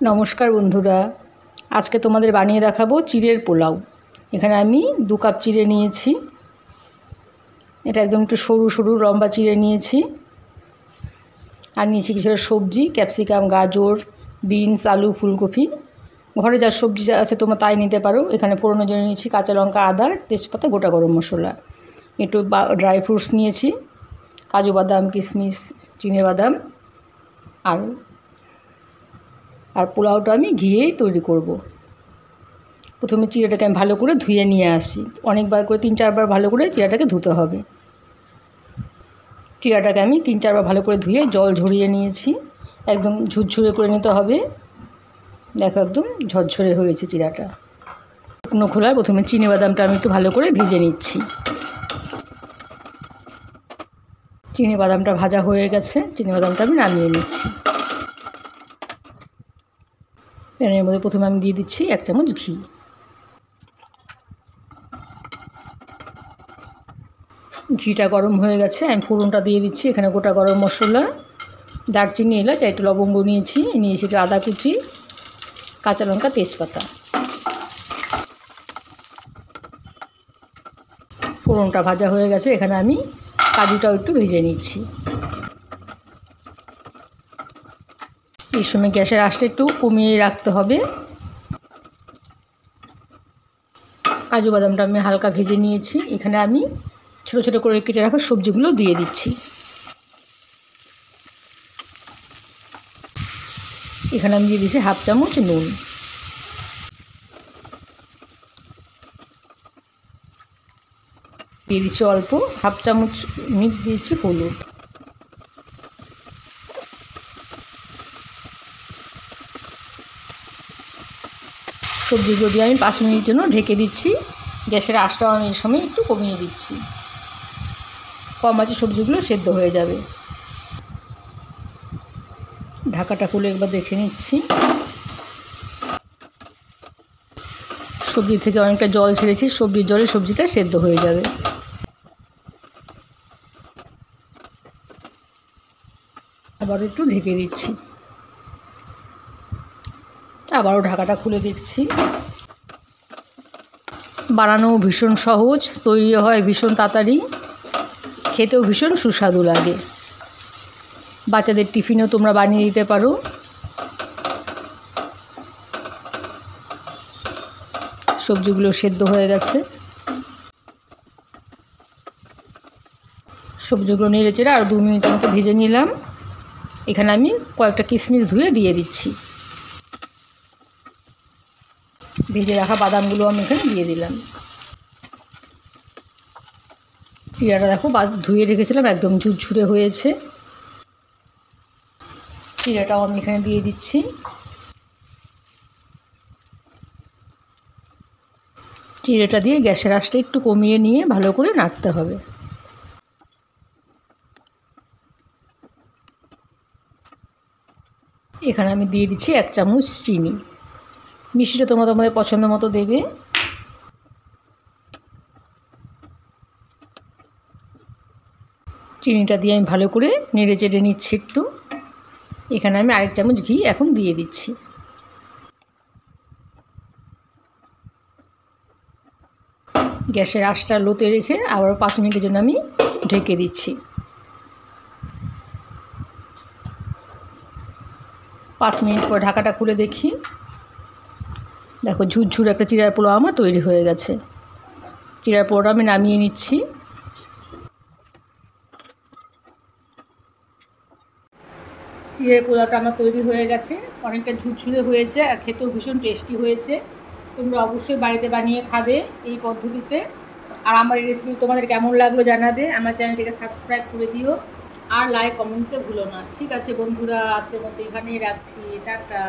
নমস্কার বন্ধুরা, আজকে তোমাদের বানিয়ে দেখাবো চিড়ের পোলাও। এখানে আমি 2 কাপ চিড়ে নিয়েছি। এটা একদম একটু সরু সরু লম্বা চিড়ে নিয়েছি। আর নিয়েছি কিছু সবজি, ক্যাপসিকাম, গাজর, বিনস, আলু, ফুলকপি। ঘরে যা সবজি আছে তোমরা তাই নিতে পারো। এখানে ফোড়নের জন্য নিয়েছি কাঁচা লঙ্কা, আদা, তেজপাতা, গোটা গরম মশলা। একটু ড্রাই ফ্রুটস নিয়েছি, কাজু বাদাম, কিশমিশ, চিনেবাদাম। আর পোলাওটা আমি ঘিয়েই তৈরি করব। প্রথমে চিড়েটাকে আমি ভালো করে ধুয়ে নিয়ে আসি। অনেকবার করে 3-4 বার ভালো করে চিড়েটাকে ধুতে হবে। চিড়েটাকে আমি 3-4 বার ভালো করে ধুয়ে জল ঝরিয়ে নিয়েছি। একদম ঝুরঝুরে করে নিতে হবে। দেখো একদম ঝরঝরে হয়েছে চিড়াটা। শুকনো খোলায় প্রথমে চিনেবাদামটা আমি একটু ভালো করে ভেজে নিচ্ছি। চিনেবাদামটা ভাজা হয়ে গেছে, চিনেবাদামটা আমি নামিয়ে নিচ্ছি। প্যানের মধ্যে প্রথমে আমি দিয়ে দিচ্ছি 1 চামচ ঘি। ঘিটা গরম হয়ে গেছে, আমি ফোড়নটা দিয়ে দিচ্ছি। এখানে গোটা গরম মশলা, দারচিনি, এলাচ, একটু লবঙ্গ নিয়েছি একটু আদা কুচি, কাঁচা লঙ্কা, তেজপাতা। ফোড়নটা ভাজা হয়ে গেছে, এখানে আমি কাজুটাও একটু ভেজে নিচ্ছি। এই সময় গ্যাসের আঁচটা একটু কমিয়ে রাখতে হবে। কাজু বাদামটা আমি হালকা ভেজে নিয়েছি। এখানে আমি ছোটো ছোটো করে কেটে রাখা সবজিগুলো দিয়ে দিচ্ছি। এখানে আমি দিয়ে দিচ্ছি 1/2 চামচ নুন। দিয়ে দিচ্ছি অল্প 1/2 চামচ দিয়েছি হলুদ। সবজিগুলো দিয়ে আমি 5 মিনিটের জন্য ঢেকে দিচ্ছি। গ্যাসের আঁচটাও আমি এই সময় একটু কমিয়ে দিচ্ছি। কম আঁচে সবজিগুলো সেদ্ধ হয়ে যাবে। ঢাকাটা খুলে একবার দেখে নিচ্ছি। সবজি থেকে অনেকটা জল ছেড়েছি, সবজির জলে সবজিটা সেদ্ধ হয়ে যাবে। আবার একটু ঢেকে দিচ্ছি। আবারও ঢাকাটা খুলে দেখছি। বানানো ভীষণ সহজ, তৈরি হয় ভীষণ তাড়াতাড়ি, খেতেও ভীষণ সুস্বাদু লাগে। বাচ্চাদের টিফিনেও তোমরা বানিয়ে দিতে পারো। সবজিগুলো সেদ্ধ হয়ে গেছে। সবজিগুলো নেড়ে চেড়ে আর 2 মিনিটের মতো ভেজে নিলাম। এখানে আমি কয়েকটা কিশমিশ ধুয়ে দিয়ে দিচ্ছি। ভেজে রাখা বাদামগুলো আমি এখানে দিয়ে দিলাম। চিড়াটা দেখো ধুয়ে রেখেছিলাম, একদম ঝুরঝুরে হয়েছে। চিড়াটাও আমি এখানে দিয়ে দিচ্ছি। চিড়েটা দিয়ে গ্যাসের আঁচটা একটু কমিয়ে নিয়ে ভালো করে নাড়তে হবে। এখানে আমি দিয়ে দিচ্ছি 1 চামচ চিনি। মিষ্টিটা তোমরা তোমাদের পছন্দ মতো দেবে। চিনিটা দিয়ে আমি ভালো করে নেড়ে চেড়ে নিচ্ছি একটু। এখানে আমি 1 চামচ ঘি এখন দিয়ে দিচ্ছি। গ্যাসের আঁচটা লোতে রেখে আবারও 5 মিনিটের জন্য আমি ঢেকে দিচ্ছি। 5 মিনিট পর ঢাকাটা খুলে দেখি। দেখো ঝুরঝুর একটা চিড়ার পোলাও আমার তৈরি হয়ে গেছে। চিড়ার পোলাওটা আমি নামিয়ে নিচ্ছি। চিড়ের পোলাওটা আমার তৈরি হয়ে গেছে। অনেকটা ঝুরঝুরে হয়েছে আর খেতেও ভীষণ টেস্টি হয়েছে। তোমরা অবশ্যই বাড়িতে বানিয়ে খাবে এই পদ্ধতিতে। আর আমার এই রেসিপি তোমাদের কেমন লাগলো জানাবে। আমার চ্যানেলটিকে সাবস্ক্রাইব করে দিও আর লাইক কমেন্ট করতে ভুলো না। ঠিক আছে বন্ধুরা, আজকের মতো এখানেই রাখছি। টাটা।